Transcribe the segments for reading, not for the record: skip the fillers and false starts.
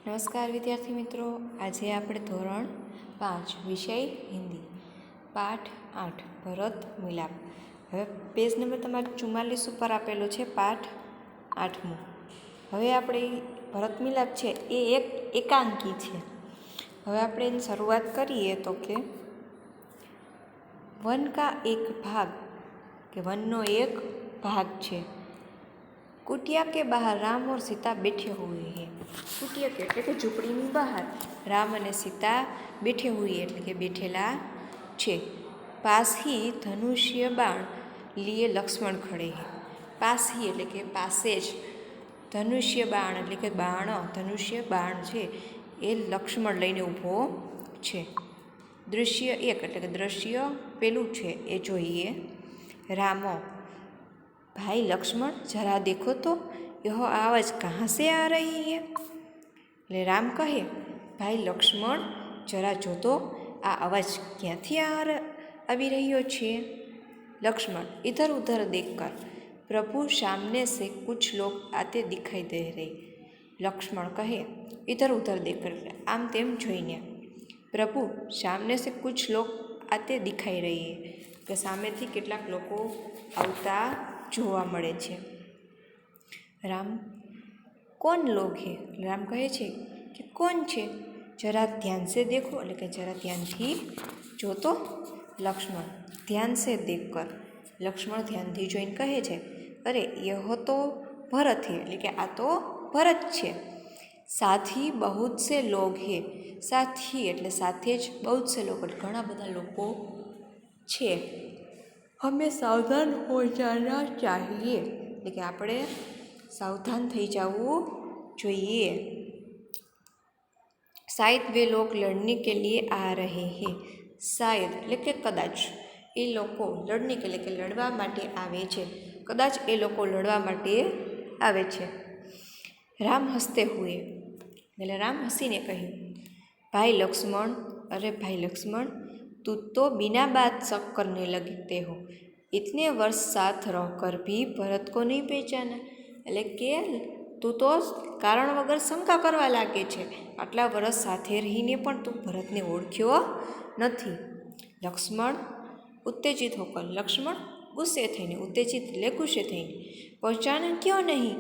નમસ્કાર વિદ્યાર્થી મિત્રો, આજે આપણે ધોરણ 5 વિષય હિન્દી પાઠ 8 ભરત મિલાપ. હવે પેજ નંબર તમારે 44 ઉપર આપેલો છે પાઠ 8મો. હવે આપણે ભરત મિલાપ છે એ એક એકાંકી છે. હવે આપણે એની શરૂઆત કરીએ તો કે વન કા એક ભાગ, કે વનનો એક ભાગ છે. कुटिया के बाहर राम और सीता बैठे हुए हैं. कुटिया के એટલે કે ઝૂંપડીની બહાર રામ અને સીતા બેઠે हुए એટલે કે બેઠેલા છે. पास ही धनुष्य बाण लिए लक्ष्मण खड़े हैं. पास ही એટલે કે પાસે જ, ધનુષ્ય બાણ એટલે કે બાણ, ધનુષ્ય બાણ છે એ લક્ષ્મણ લઈને ઊભો છે. દૃશ્ય એક એટલે કે દ્રશ્ય પેલું છે એ જોઈએ. રામો, भाई लक्ष्मण जरा देखो तो यह आवाज़ कहाँ से आ रही है. એટલે રામ કહે, ભાઈ લક્ષ્મણ જરા જો તો આ અવાજ ક્યાંથી આવી રહ્યો છે. લક્ષ્મણ इधर उधर देखकर प्रभु सामने से कुछ लोग आते दिखाई दे रहे. લક્ષ્મણ કહે इधर उधर देखकर આમ તેમ જોઈને, પ્રભુ સામને સે કુછ લોગ આતે દિખાઈ રહી કે સામેથી કેટલાક લોકો આવતા જોવા મળે છે. રામ કોણ લોગ હે, રામ કહે છે કે કોણ છે. જરા ધ્યાન સે દેખો એટલે કે જરા ધ્યાનથી જોતો. લક્ષ્મણ ધ્યાન સે દેખ કર, લક્ષ્મણ ધ્યાનથી જોઈને કહે છે, અરે યહ તો ભરત હે એટલે કે આ તો ભરત છે. સાથી બહુત સે લોગ હે, સાથી એટલે સાથે જ, બહુત સે લોગ એટલે ઘણા બધા લોકો છે. हमें सावधान हो जाना चाहिए એટલે કે આપણે સાવધાન થઈ જવું જોઈએ. શાયદ વે લોગ લડને કે લીએ આ રહે હે. શાયદ એટલે કે કદાચ, એ લોકો લડને કે એટલે કે લડવા માટે આવે છે. કદાચ એ લોકો લડવા માટે આવે છે. રામ હસતે હુએ એટલે રામ હસીને કહ્યું, ભાઈ લક્ષ્મણ, અરે ભાઈ લક્ષ્મણ, તું તો बिना बात शक करने लगते हो. इतने वर्ष साथ रहकर भी भरत को नहीं पहचाना. એટલે કે તું તો કારણ વગર શંકા કરવા લાગે છે. આટલા વર્ષ સાથે રહીને પણ તું ભરતને ઓળખ્યો નથી. લક્ષ્મણ ઉત્તેજિત હોકર, લક્ષ્મણ ગુસ્સે થઈને, ઉત્તેજિત એટલે ગુસ્સે થઈને, પહચાના ક્યો નહીં,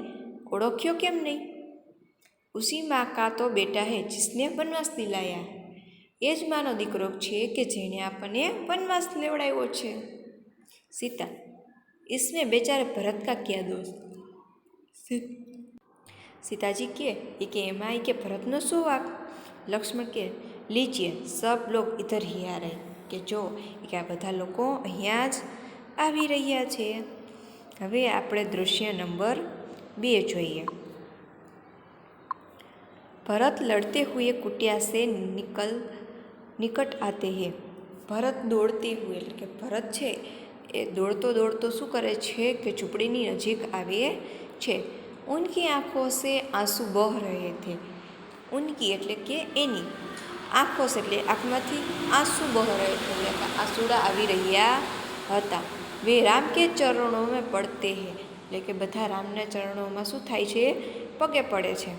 ઓળખ્યો કેમ નહીં. ઉસી માँ का तो बेटा है जिसने वनवास दिलाया. એ જ માનો દીકરો છે કે જેણે આપણને વનવાસ લેવડાવ્યો છે. સીતા इसमें बेचारे भरत का क्या दोष. सीताजी કે એમાં કે ભરતનો શું વાક. લક્ષ્મણ કે લીજીએ સબ લોગ ઇધર હી આ રહે, કે જો કે આ બધા લોકો અહીંયા જ આવી રહ્યા છે. હવે આપણે દૃશ્ય નંબર 2 જોઈએ. ભરત લડતે હુએ કુટિયા સે નિકટ આતે હે. ભરત દોડતે હુએ એટલે કે ભરત છે એ દોડતો દોડતો શું કરે છે કે ઝૂંપડીની નજીક આવે છે. ઉનકી આંખો સે આંસુ બહ રહે થે. ઉનકી એટલે કે એની, આંખો સે એટલે આંખમાંથી આંસુ બહ રહે થે એટલે કે આંસુડા આવી રહ્યા હતા. વે રામ કે ચરણોમાં પડતે હે એટલે કે બધા રામના ચરણોમાં શું થાય છે, પગે પડે છે.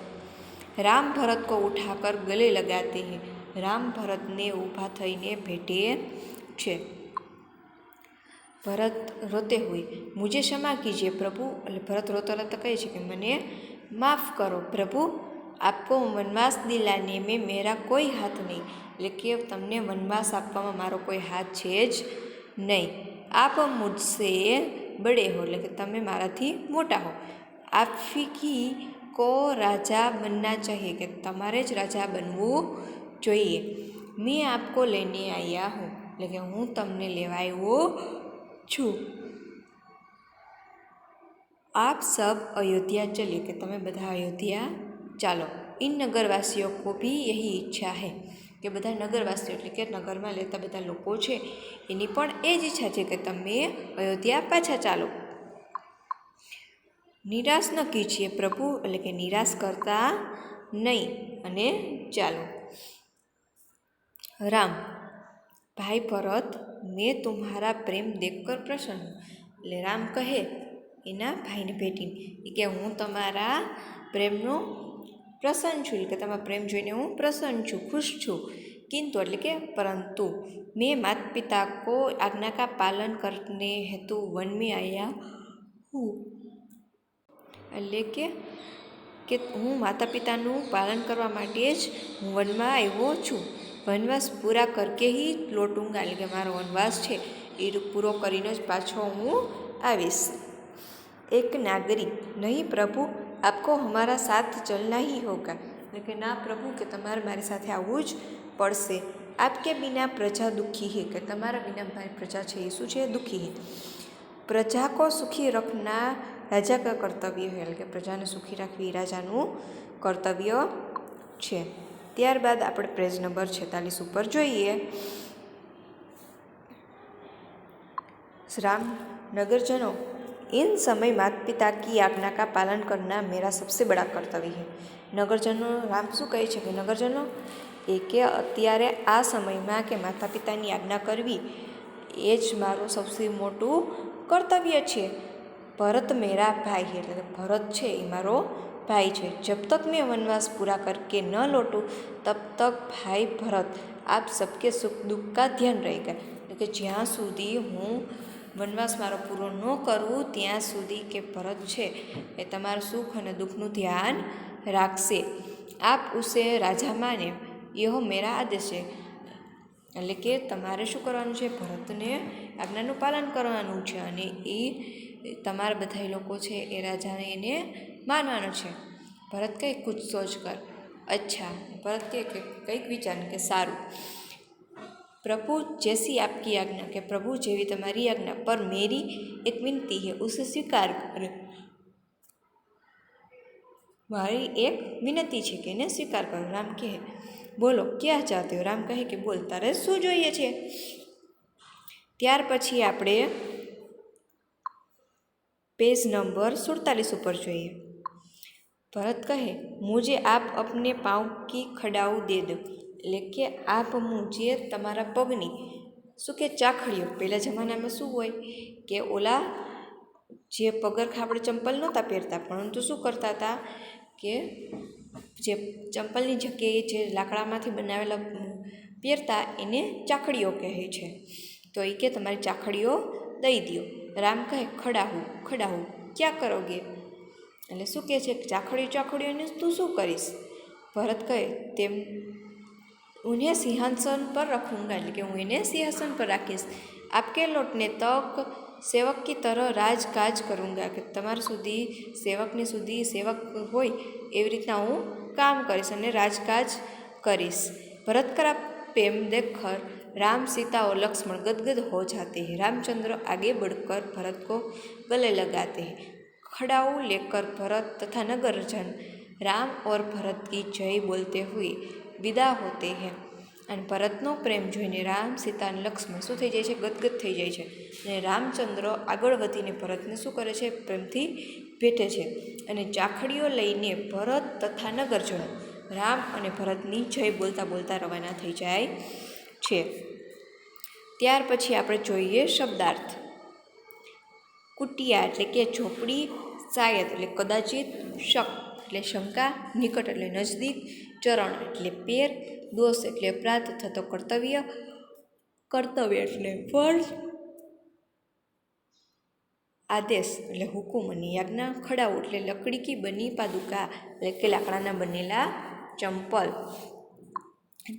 રામ ભરત કો ઉઠાકર ગલે લગાતે હે. રામ ભરતને ઊભા થઈને ભેટે છે. ભરત રોતે હુએ મુझे क्षमा कीजिए प्रभु એટલે ભરત રોતા રોતા કહે છે કે મને માફ કરો પ્રભુ. આપકો વનવાસ દિલાને મેં મેરા કોઈ હાથ નહીં એટલે કે તમને વનવાસ આપવામાં મારો કોઈ હાથ છે જ નહીં. આપ મુझसे બડે હો એટલે કે તમે મારાથી મોટા હો. આપકી કો રાજા બનના ચાહીએ કે તમારે જ રાજા બનવું જોઈએ. મેં આપકો લેને આયા હું એટલે કે હું તમને લેવા આવ્યો છું. આપ સબ અયોધ્યા ચલિए કે તમે બધા અયોધ્યા ચાલો. इन नगरवासियों को भी यही ઈચ્છા है કે બધા નગરવાસીઓ એટલે કે નગરમાં લેતા બધા લોકો છે એની પણ એ જ ઈચ્છા છે કે તમે અયોધ્યા પાછા ચાલો. નિરાશ ન કીજીએ પ્રભુ એટલે કે નિરાશ કરતા નહીં અને ચાલો. રામ, ભાઈ ભરત, મેં तुम्हारा પ્રેમ દેખકર પ્રસન્ન હું એટલે રામ કહે એના ભાઈને ભેટીને કે હું તમારા પ્રેમનો પ્રસન્ન છું, એટલે કે તમારા પ્રેમ જોઈને હું પ્રસન્ન છું, ખુશ છું। किंतु એટલે કે परंतु मैं माता पिता को आज्ञा का पालन करने हेतु वन में आया हूँ। એટલે કે હું માતા પિતાનું પાલન કરવા માટે જ હું વનમાં આવ્યો છું। વનવાસ પૂરા કરકે ही लौटूंगा, એટલે કે મારો વનવાસ છે એ પૂરો કરીને જ પાછો હું આવીશ। एक नागरिक, नहीं प्रभु आपको हमारा साथ चलना ही होगा, એટલે કે ના પ્રભુ કે તમારે મારી સાથે આવવું જ પડશે। आपके बिना प्रजा दुखी है, કે તમારા વિના મારી પ્રજા છે એ શું છે, દુઃખી है। પ્રજા को सुखी रखना राजा का कर्तव्य है, એટલે કે પ્રજાને સુખી રાખવી રાજાનું કર્તવ્ય છે। ત્યારબાદ આપણે પેજ નંબર 46 ઉપર જોઈએ। राम नगरजनों, इन समय माता पिता की आज्ञा का पालन करना मेरा सबसे बड़ा कर्तव्य है। નગરજનો રામ શું કહે છે કે નગરજનો એ કે અત્યારે આ સમયમાં કે માતા પિતાની આજ્ઞા કરવી એ જ મારું સૌથી મોટું કર્તવ્ય છે। ભરત મેરા ભાઈ है, એટલે કે ભરત છે એ મારો ભાઈ છે। जब तक मैं वनवास पूरा करके न लौटूं तब तक भाई भरत आप सबके सुख दुख का ध्यान रहेगा, એટલે કે જ્યાં સુધી હું વનવાસ મારો પૂરો ન કરું ત્યાં સુધી કે ભરત છે એ તમારું સુખ અને દુઃખનું ધ્યાન રાખશે। આપ ઉસે રાજા માને યહ મેરા આદેશ છે, એટલે કે તમારે શું કરવાનું છે, ભરતને આજ્ઞાનું પાલન કરવાનું છે અને એ તમારા બધા લોકો છે એ રાજાને એને માનવાનો છે। ભરત કહે કુછ સોચ કર, અચ્છા, ભરત કહે કે કંઈક વિચાર કે સારું। प्रभु जैसी आपकी आज्ञा, के प्रभु जेवी तुम्हारी आज्ञा, पर मेरी एक विनती है उसे स्वीकार करे। मारी एक विनती है कि ने स्वीकार करो। राम कहे बोलो क्या चाहते हो। राम कहे कि बोल तारे शू जोईए छे। त्यार पछी आपणे पेज नंबर 47 पर जोईए। भरत कहे मुझे आप अपने पाँव की खड़ाऊ दे दो, એટલે કે આપ મુજે તમારા પગની શું કે ચાખડીઓ, પહેલાં જમાનામાં શું હોય કે ઓલા જે પગરખા આપણે ચંપલ નહોતા પહેરતા, પરંતુ શું કરતા હતા કે જે ચંપલની જગ્યાએ જે લાકડામાંથી બનાવેલા પહેરતા એને ચાખડીઓ કહે છે। તો એ કે તમારી ચાખડીઓ દઈ દો। રામ કહે ખડાવું ખડાવું ક્યાં કરોગે, એટલે શું કહે છે ચાખડીઓને તું શું કરીશ। ભરત કહે તેમ उन्हें सिंहासन पर रखूँगा, એટલે કે હું એને સિંહાસન પર રાખીશ। आपके लौटने तक सेवक की तरह राजकाज करूँगा, કે તમારા સુધી સેવકની સુધી સેવક હોય એવી રીતના હું કામ કરીશ અને રાજકાજ કરીશ। भरत का प्रेम देखकर राम सीता और लक्ष्मण गदगद हो जाते हैं। रामचंद्र आगे बढ़कर भरत को गले लगाते हैं। खड़ाऊ लेकर भरत तथा नगरजन राम और भरत की जय बोलते हुए विदा होते हैं। અને ભરતનો પ્રેમ જોઈને રામ સીતા અને લક્ષ્મણ શું થઈ જાય છે, ગદગદ થઈ જાય છે અને રામચંદ્ર આગળ વધીને ભરતને શું કરે છે, પ્રેમથી ભેટે છે અને ચાખડીઓ લઈને ભરત તથા નગરજનો રામ અને ભરતની જય બોલતા બોલતા રવાના થઈ જાય છે। ત્યાર પછી આપણે જોઈએ શબ્દાર્થ। કુટિયા એટલે કે ઝોપડી, શાયદ એટલે કદાચિત, શક એટલે શંકા, નિકટ એટલે નજદીક, ચરણ એટલે પેર, દોષ એટલે અપરાધ અથવા તો કર્તવ્ય, કર્તવ્ય એટલે ફરજ, આદેશ એટલે હુકુમ અને યાજ્ઞા, ખડાઉ એટલે લકડી કી બની પાદુકા એટલે કે લાકડાના બનેલા ચંપલ।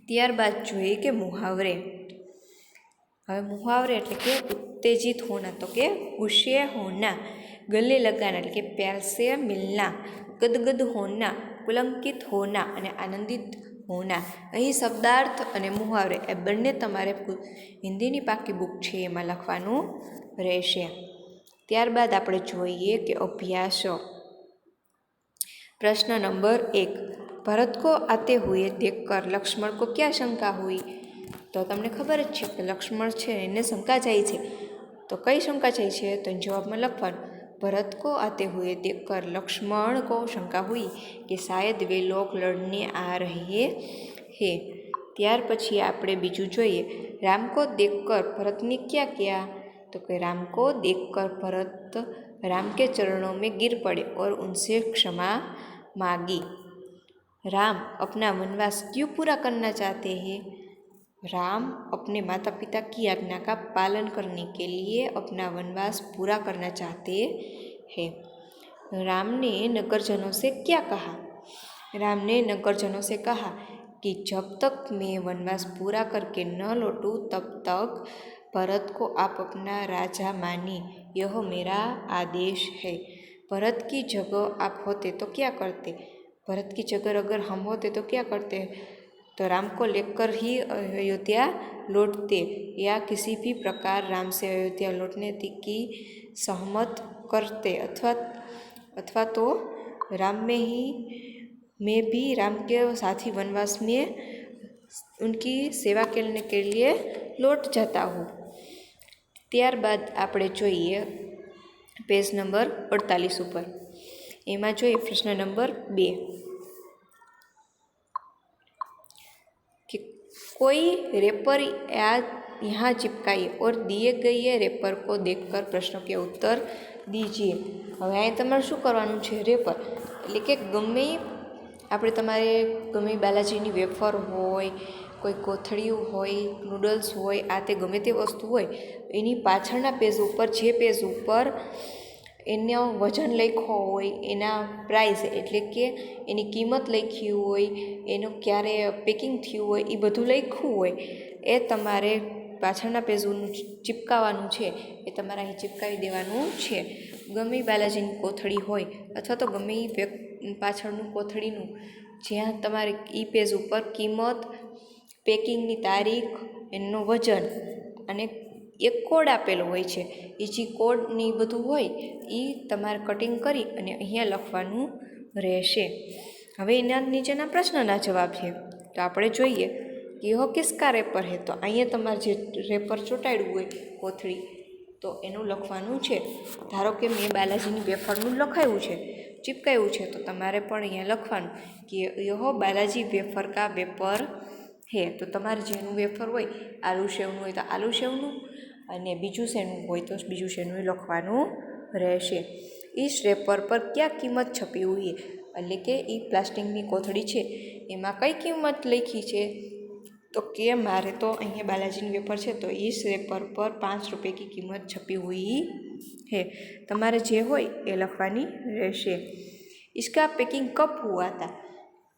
ત્યારબાદ જોઈએ કે મુહાવરે। હવે મુહાવરે એટલે કે उत्तेजित होना, तो के गुस्से होना, गले लगाना એટલે કે प्यार से मिलना, गदगद होना, पुलंकित होना અને આનંદિત હોના। અહીં શબ્દાર્થ અને મુહાવરે એ બંને તમારે હિન્દીની પાકી બુક છે એમાં લખવાનું રહેશે। ત્યારબાદ આપણે જોઈએ કે અભ્યાસ। प्रश्न नंबर 1, भरत को आते हुए देखकर लक्ष्मण को क्या शंका हुई। तो तमने खबर ज है कि लक्ष्मण है एने शंका जाए छे, तो कई शंका जाए छे, तो जवाब में लखवानुं भरत को आते हुए देखकर लक्ष्मण को शंका हुई कि शायद वे लोग लड़ने आ रहे हैं। त्यार पछी आपणे बीजू जोईए। राम को देखकर भरत ने क्या किया, तो कि राम को देखकर भरत राम के चरणों में गिर पड़े और उनसे क्षमा मांगी। राम अपना वनवास क्यों पूरा करना चाहते हैं? राम अपने माता पिता की आज्ञा का पालन करने के लिए अपना वनवास पूरा करना चाहते हैं। राम ने नगरजनों से क्या कहा? राम ने नगरजनों से कहा कि जब तक मैं वनवास पूरा करके न लौटूं तब तक भरत को आप अपना राजा मानिए, यह मेरा आदेश है। भरत की जगह आप होते तो क्या करते? भरत की जगह अगर हम होते तो क्या करते? तो राम को लेकर ही अयोध्या लौटते या किसी भी प्रकार राम से अयोध्या लौटने की सहमत करते, अथवा तो राम में ही मैं भी राम के साथी वनवास में उनकी सेवा करने के लिए लौट जाता हूँ। ત્યારબાદ આપણે જોઈએ પેજ નંબર 48 ઉપર। એમાં જોઈએ પ્રશ્ન નંબર 2 कि कोई रेपर यहाँ चिपकाइए और दिए गए रेपर को देखकर प्रश्नों के उत्तर दीजिए। હવે અહીં તમારે શું કરવાનું છે? રેપર એટલે કે ગમે આપણે તમારે ગમે બાલાજીની વેફર હોય, કોઈ કોથળીઓ હોય, નૂડલ્સ હોય, આ તે ગમે તે વસ્તુ હોય, એની પાછળના પેજ ઉપર જે પેજ ઉપર એનો વજન લખ્યો હોય, એના પ્રાઇસ એટલે કે એની કિંમત લખી હોય, એનું ક્યારે પેકિંગ થયું હોય, એ બધું લખ્યું હોય એ તમારે પાછળના પેજનું ચિપકાવવાનું છે, એ તમારે અહીં ચિપકાવી દેવાનું છે। ગમે બાલાજીની કોથળી હોય અથવા તો ગમે પાછળનું કોથળીનું જ્યાં તમારે એ પેજ ઉપર કિંમત, પેકિંગની તારીખ, એનું વજન અને એક કોડ આપેલો હોય છે, એ જે કોડની બધું હોય એ તમારે કટિંગ કરી અને અહીંયા લખવાનું રહેશે। હવે એના નીચેના પ્રશ્નના જવાબ છે, તો આપણે જોઈએ કે યહ કિસકા રેપર હે। તો અહીંયા તમારે જે રેપર ચોંટાડ્યું હોય કોથળી, તો એનું લખવાનું છે। ધારો કે મેં બાલાજીની વેફરનું લખાયું છે, ચીપકાયું છે, તો તમારે પણ અહીંયા લખવાનું કે યહ બાલાજી વેફર કા વેપર હે। તો તમારે જેનું વેફર હોય, આલુ સેવનું હોય તો આલુ સેવનું, અને બીજું શેનું હોય તો બીજું શેનું લખવાનું રહેશે। इस रेपर पर क्या किंमत छपी हुई है? એટલે કે એ પ્લાસ્ટિકની કોથળી છે એમાં કઈ કિંમત લખી છે? તો કે મારે તો અહીંયા બાલાજીની વેફર છે તો इस रेपर पर 5 रुपये की कीमत छपी हुई है। તમારે જે હોય એ લખવાની રહેશે। इसका पैकिंग कब हुआ था?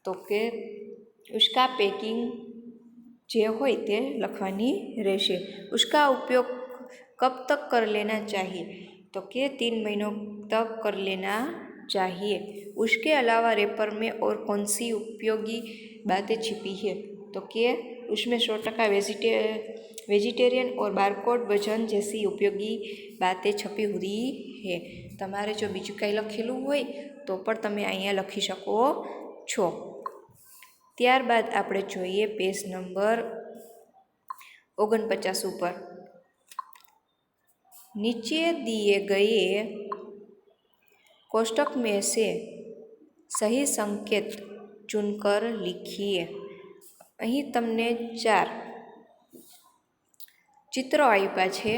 તો કે उसका पैकिंग જે હોય તે લખવાની રહેશે। उसका उपयोग कब तक कर लेना चाहिए? तो कि 3 महीनों तक कर लेना चाहिए। उसके अलावा रेपर में और कौन सी उपयोगी बातें छिपी है? तो कि उसमें 100% वेजिटेरियन और बारकोड वजन जैसी उपयोगी बातें छपी हुई है। તમારે જો બીજું કંઈ લખેલું હોય તો પણ તમે અહીંયા લખી શકો છો। ત્યારબાદ આપણે જોઈએ પેજ નંબર 49 ઉપર। नीचे दिए गए कोष्टक में से सही संकेत चुनकर लिखिए। અહીં તમને 4 ચિત્રો આપ્યા છે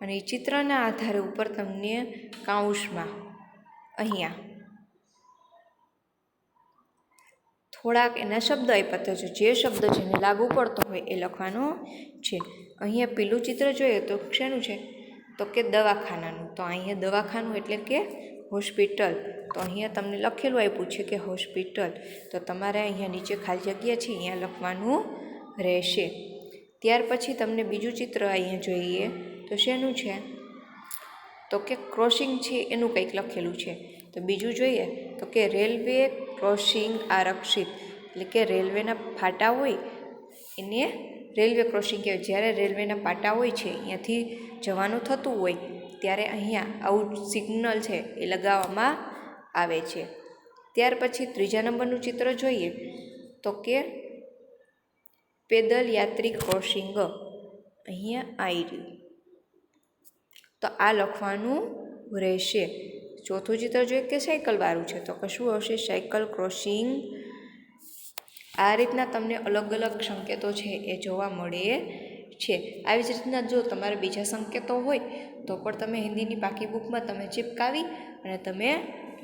અને એ ચિત્રના આધારે ઉપર તમને કાઉન્સમાં અહીંયા થોડાક એના શબ્દ આપ્યા તો જે શબ્દ જેને લાગુ પડતો હોય એ લખવાનો છે। અહીંયા પેલું ચિત્ર જોઈએ તો શેનું છે? તો કે દવાખાનાનું। તો અહીંયા દવાખાનું એટલે કે હોસ્પિટલ, તો અહીંયા તમને લખેલું આપ્યું છે કે હોસ્પિટલ, તો તમારે અહીંયા નીચે ખાલી જગ્યા છે અહીંયા લખવાનું રહેશે। ત્યાર પછી તમને બીજું ચિત્ર અહીંયા જોઈએ તો શેનું છે? તો કે ક્રોસિંગ છે એનું કંઈક લખેલું છે। તો બીજું જોઈએ તો કે રેલવે ક્રોસિંગ આરક્ષિત, એટલે કે રેલવેના ફાટા હોય એને રેલવે ક્રોસિંગ કહેવાય। જ્યારે રેલવેના પાટા હોય છે અહીંયાથી જવાનું થતું હોય ત્યારે અહીંયા આવું સિગ્નલ છે એ લગાવવામાં આવે છે। ત્યાર પછી ત્રીજા નંબરનું ચિત્ર જોઈએ તો કે પેદલ યાત્રી ક્રોસિંગ, અહીંયા આવી રહ્યું, તો આ લખવાનું રહેશે। ચોથું ચિત્ર જોઈએ કે સાયકલવાળું છે, તો કશું આવશે? Cycle crossing. આ રીતના તમને અલગ અલગ સંકેતો છે એ જોવા મળે છે। આવી જ રીતના જો તમારે બીજા સંકેતો હોય તો પણ તમે હિન્દીની પાકી બુકમાં તમે ચિપકાવી અને તમે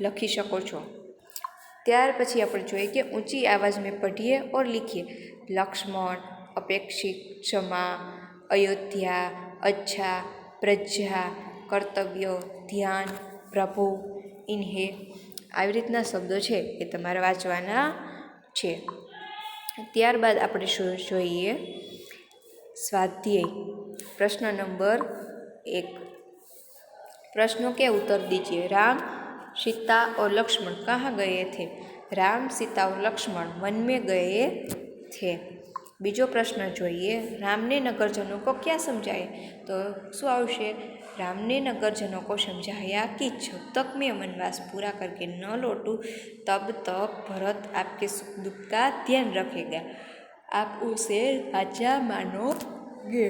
લખી શકો છો। ત્યાર પછી આપણે જોઈએ કે ઊંચી आवाज़ में पढ़िए और लिखिए। लक्ष्मण, अपेक्षित, क्षमा, अयोध्या, अच्छा, प्रज्ञा, कर्तव्य, ध्यान, प्रभु, इन्हें આવી રીતના શબ્દો છે એ તમારે વાંચવાના છે। ત્યારબાદ આપણે જોઈએ स्वाध्याय। प्रश्न नंबर 1। प्रश्नों के उत्तर दीजिए। राम, सीता और लक्ष्मण कहाँ गए थे? राम, सीता और लक्ष्मण वन में गए थे। बीजो प्रश्न જોઈએ। राम ने नगरजनों को क्या समझाए? तो શું આવશે? राम ने नगरजनों को समझाया कि जब तक मैं वनवास पूरा करके न लौटूं तब तक भरत आपके सुख दुख का ध्यान रखेगा, आप उसे राजा मानोगे।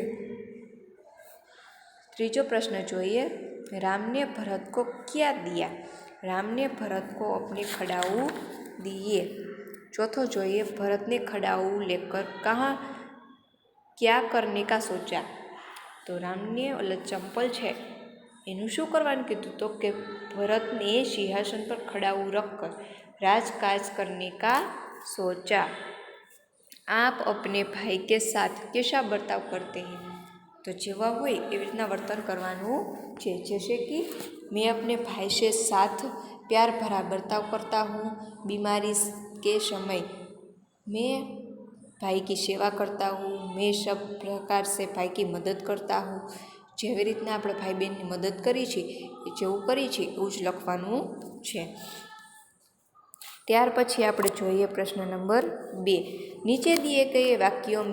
ત્રીજો પ્રશ્ન જોઈએ। राम ने भरत को क्या दिया? राम ने भरत को अपने खड़ाऊ दिए। चौथो જોઈએ। भरत ने खड़ाऊ लेकर कहाँ क्या करने का सोचा? तो राम ने चंपल है એનું શું કરવાનું કીધું? તો કે ભરતને સિંહાસન પર ખડાવું રખकर राजकाज करने का सोचा। आप अपने भाई के साथ कैसा बर्ताव करते हैं? तो जेवा होय एवी रीतना वर्तन करवानुं छे। जैसे कि मैं अपने भाई से साथ प्यार भरा बर्ताव करता हूँ। बीमारी के समय मैं भाई की सेवा करता हूँ। मैं सब प्रकार से भाई की मदद करता हूँ। જેવી રીતના આપણે ભાઈ બહેનની મદદ કરી છે એ જેવું કરી છે એવું જ લખવાનું છે। ત્યાર પછી આપણે જોઈએ પ્રશ્ન નંબર 2। नीचे दिए गए वाक्यों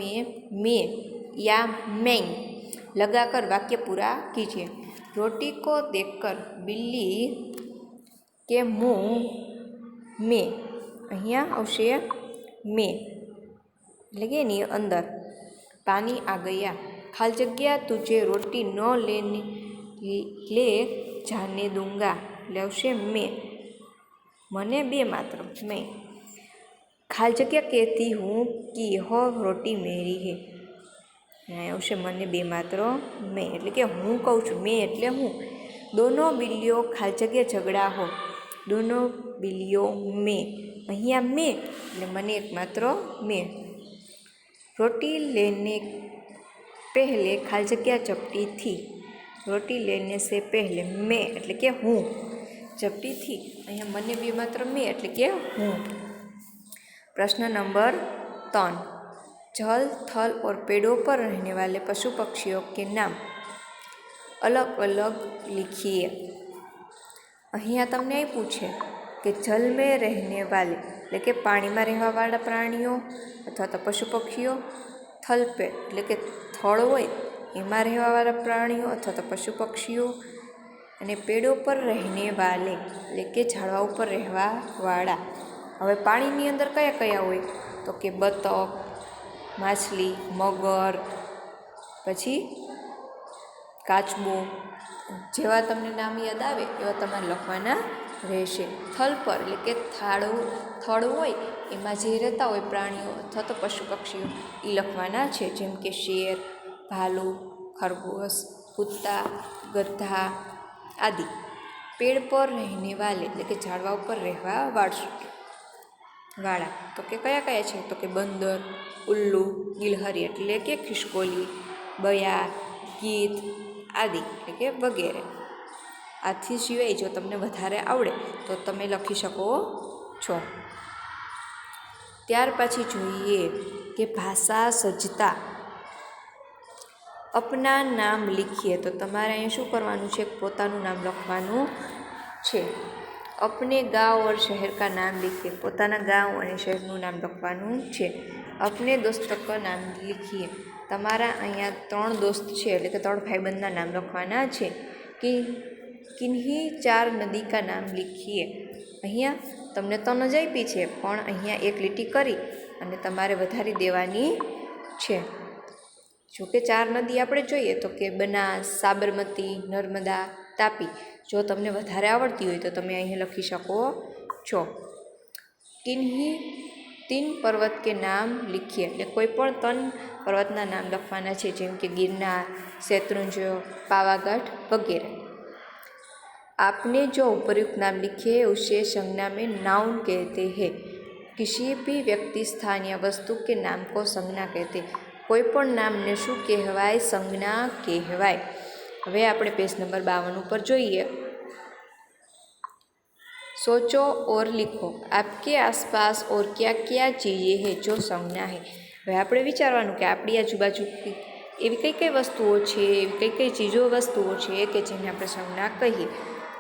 में या मैं लगाकर वाक्य पूरा कीजिए। रोटी को देखकर बिल्ली के मुंह में, અહીંયા આવશે में એટલે કે એની અંદર, पानी आ गया। खाली जगह तुझे रोटी न ले जाने दूंगा એટલે આવશે मैं, मने बे मात्र मैं। खाली जगह कहती हूँ कि यह रोटी मेरी है આવશે મને બે માત્ર मैं એટલે કે હું કહું છું, मैं એટલે હું। दोनों बिल्लियों खाली जगह झगड़ा हो, दोनों बिल्लियों में, અહીંયા मैं એટલે મને એક માત્ર मैं। रोटी लेने पहले खाली जगह चपटी थी, रोटी लेने से पहले मैं એટલે કે હું चपटी थी, અહીંયા મને બે માત્ર मैं એટલે કે હું। प्रश्न नंबर 3। जल, थल और पेड़ों पर रहने वाले पशु पक्षियों के नाम अलग अलग लिखिए। અહીંયા તમને આપ્યું છે કે જલ में रहने वाले એટલે કે પાણીમાં રહેવાવાળા પ્રાણીઓ અથવા તો પશુ પક્ષીઓ, થલ पे એટલે કે થળ હોય એમાં રહેવાવાળા પ્રાણીઓ અથવા તો પશુ પક્ષીઓ, અને પેડો પર રહેને વાલે એટલે કે ઝાડવા ઉપર રહેવાવાળા। હવે પાણીની અંદર કયા કયા હોય? તો કે બતક, માછલી, મગર, પછી કાચબો, જેવા તમને નામ યાદ આવે એવા તમારે લખવાના રહેશે। થલ પર એટલે કે થળ હોય એમાં જે રહેતા હોય પ્રાણીઓ અથવા તો પશુ પક્ષીઓ એ લખવાના છે, જેમ કે શેર, ભાલુ, ખરગોશ, કૂતા, ગધા આદિ। પેડ પર રહેને વાલે એટલે કે ઝાડવા ઉપર રહેવા વાળા તો કે કયા કયા છે? તો કે બંદર, ઉલ્લુ, ગિલહરી એટલે કે ખિસકોલી, બયાર, ગીધ આદિ એટલે કે વગેરે। આથી સિવાય જો તમને વધારે આવડે તો તમે લખી શકો છો। ત્યાર પછી જોઈએ કે ભાષા સજ્જતા। अपना नाम लिखिए। तो તમારે અહીંયા શું કરવાનું છે? પોતાનું નામ લખવાનું છે। अपने गांव और शहर का नाम लिखिए। પોતાના ગાંવ અને શહેરનું નામ લખવાનું છે। अपने दोस्तों का नाम लिखिए। તમારા અહીંયા 3 દોસ્ત છે એટલે કે 3 ભાઈબંધના નામ લખવાના છે। कि किन्हीं 4 नदी का नाम लिखिए। અહીંયા તમને 3 જ આપી છે પણ અહીંયા એક લીટી કરી અને તમારે વધારી દેવાની છે। જો કે 4 નદી આપણે જોઈએ તો કે બનાસ, સાબરમતી, નર્મદા, તાપી। જો તમને વધારે આવડતી હોય તો તમે અહીંયા લખી શકો છો। किन्हीं 3 पर्वत के नाम लिखिए એટલે કોઈ પણ 3 પર્વતના નામ લખવાના છે, જેમ કે ગિરનાર, શેત્રુંજય, પાવાગઢ વગેરે। आपने जो उपर्युक्त नाम लिखे है उसे संज्ञा में नाउन कहते हैं। किसी भी व्यक्ति स्थान या वस्तु के नाम को संज्ञा कहते हैं। कोईपण नामने शू कहेवाय? संज्ञा कहेवाय। हवे आपणे पेज नंबर 52 पर जोईए। सोचो और लिखो, आपके आसपास और क्या क्या चीज़ें हैं जो संज्ञा है। हवे आपणे विचारवानुं के आपणी आजुबाजु एवी कई कई वस्तुओं छे, एवी कई कई चीजों वस्तुओं छे के जेने आपणे संज्ञा कहीए।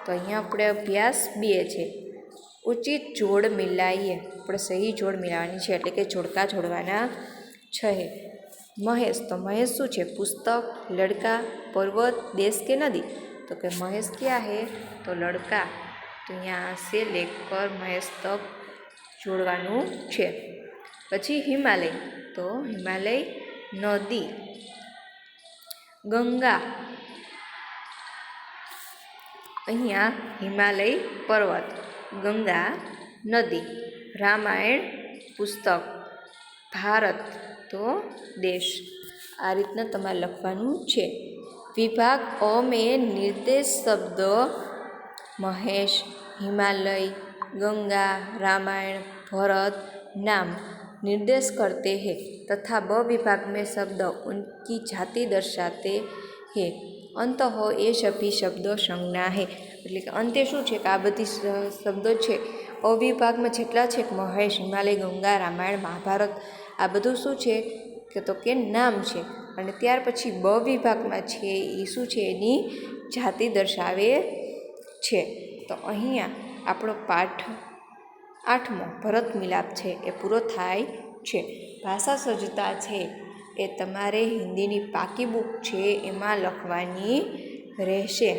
तो अहींया आपणे अभ्यास 2 छे। उचित जोड़ मिलाइए। આપણે સહી જોડ મિલાવવાની છે, એટલે કે જોડકા જોડવાના છે। મહેશ, તો મહેશ શું છે? પુસ્તક, લડકા, પર્વત, દેશ કે નદી? તો કે મહેશ ક્યાં है? તો લડકા। તો અહીંયા से लेकर महेश तक જોડવાનું છે। પછી હિમાલય, તો હિમાલય નદી। ગંગા, અહીંયા હિમાલય પર્વત, ગંગા નદી। રામાયણ પુસ્તક, ભારત તો દેશ। આ રીતના તમારે લખવાનું છે। વિભાગ અ में निर्देश शब्द महेश, हिमालय, गंगा, रामायण, भरत नाम निर्देश करते हैं तथा ब विभाग में शब्द उनकी जाति दर्शाते हैं। अंतः ये सभी शब्दों संज्ञा है। એટલે કે અંતે શું છે કે આ બધી શબ્દો છે અવિભાગમાં જેટલા છે કે મહેશ, હિમાલય, ગંગા, રામાયણ, મહાભારત આ બધું શું છે કે તો કે નામ છે। અને ત્યાર પછી બ વિભાગમાં છે એ શું છે? એની જાતિ દર્શાવે છે। તો અહીંયા આપણો પાઠ 8મો ભરત મિલાપ છે એ પૂરો થાય છે। ભાષા સજ્જતા છે એ તમારે હિન્દીની પાકી બુક છે એમાં લખવાની રહેશે।